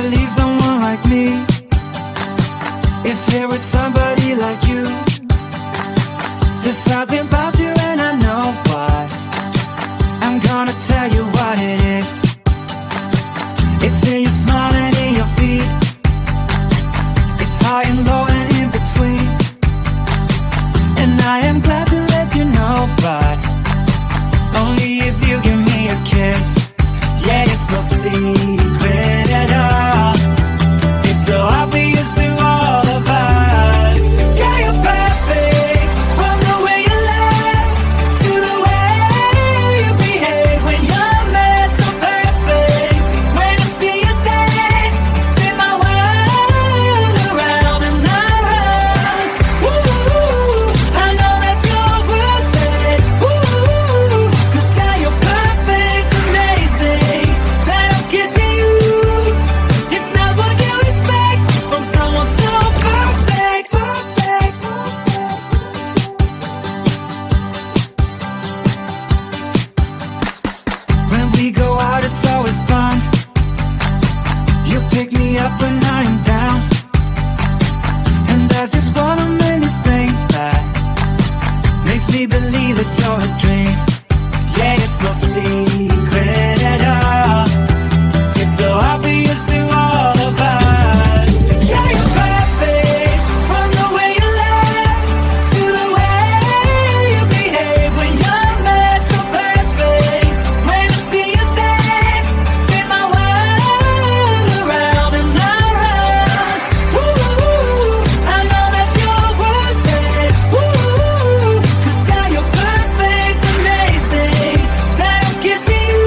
believe someone like me is here with somebody like you. There's something about you and I know why. I'm gonna tell you what it is. It's in your smile and in your feet. It's high and low and in between. And I am glad to let you know, but only if you give me a kiss. Yeah, it's no secret at all. It's so obvious to all of us. Yeah, you're perfect. From the way you laugh to the way you behave when you're mad, so perfect. When I see you dance, spin my world around and around. Ooh, I know that you're worth it. Ooh, 'cause now you're perfect, amazing. That I'm kissing you, it's not what you expect from someone so perfect, perfect. When we go out, it's always fun. You pick me up when I am down, and that's just one of many things that makes me believe that you're a dream. Yeah, it's no secret at all. It's so obvious to all of us. Yeah, you're perfect. From the way you laugh to the way you behave when you're mad, so perfect. When I see you dance, spin my world around and around. Ooh, I know that you're worth it. Ooh, 'cause now you're perfect, amazing. That I'm kissing you,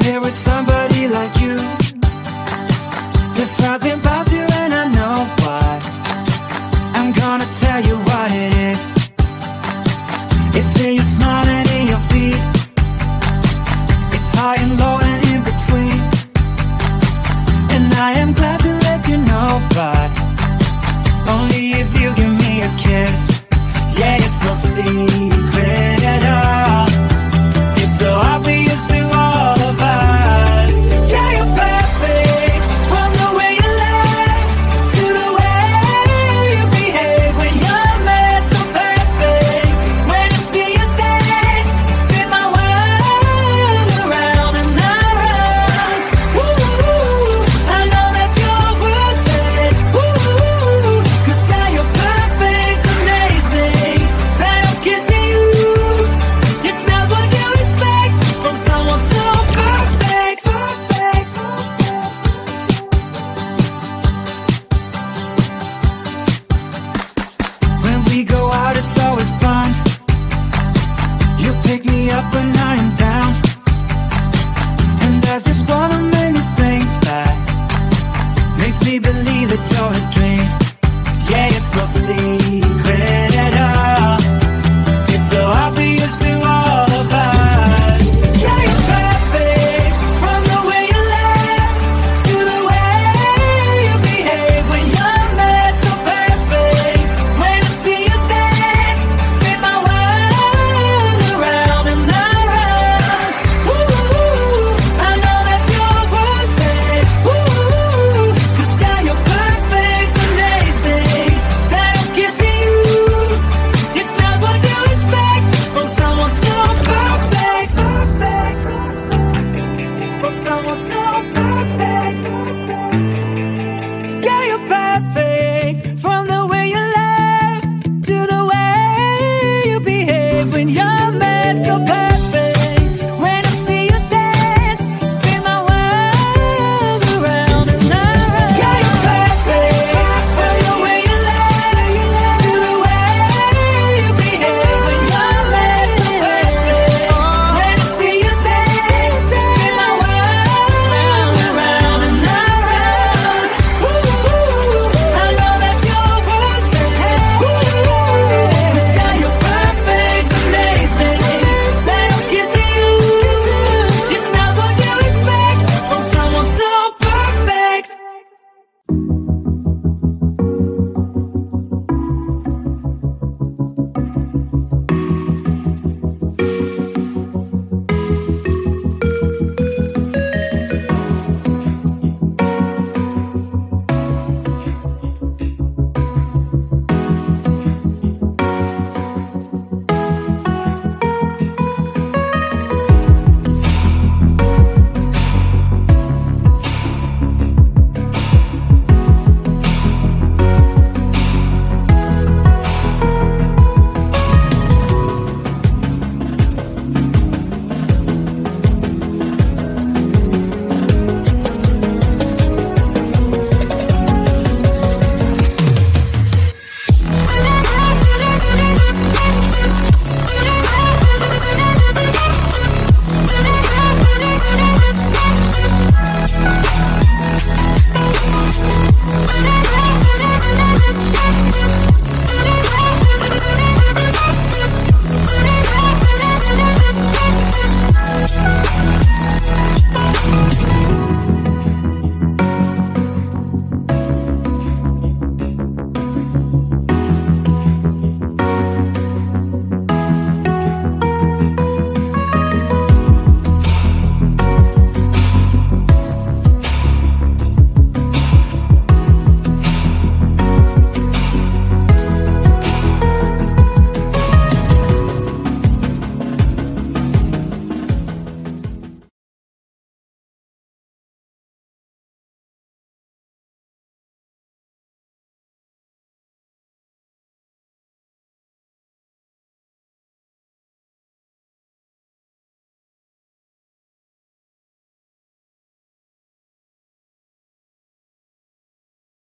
here with somebody like you. There's something about you and I know why. I'm gonna tell you what it is. It's in your smile and in your feet. It's high and low and in between. And I am glad to let you know, but only if you give me a kiss. Yeah, it's no secret.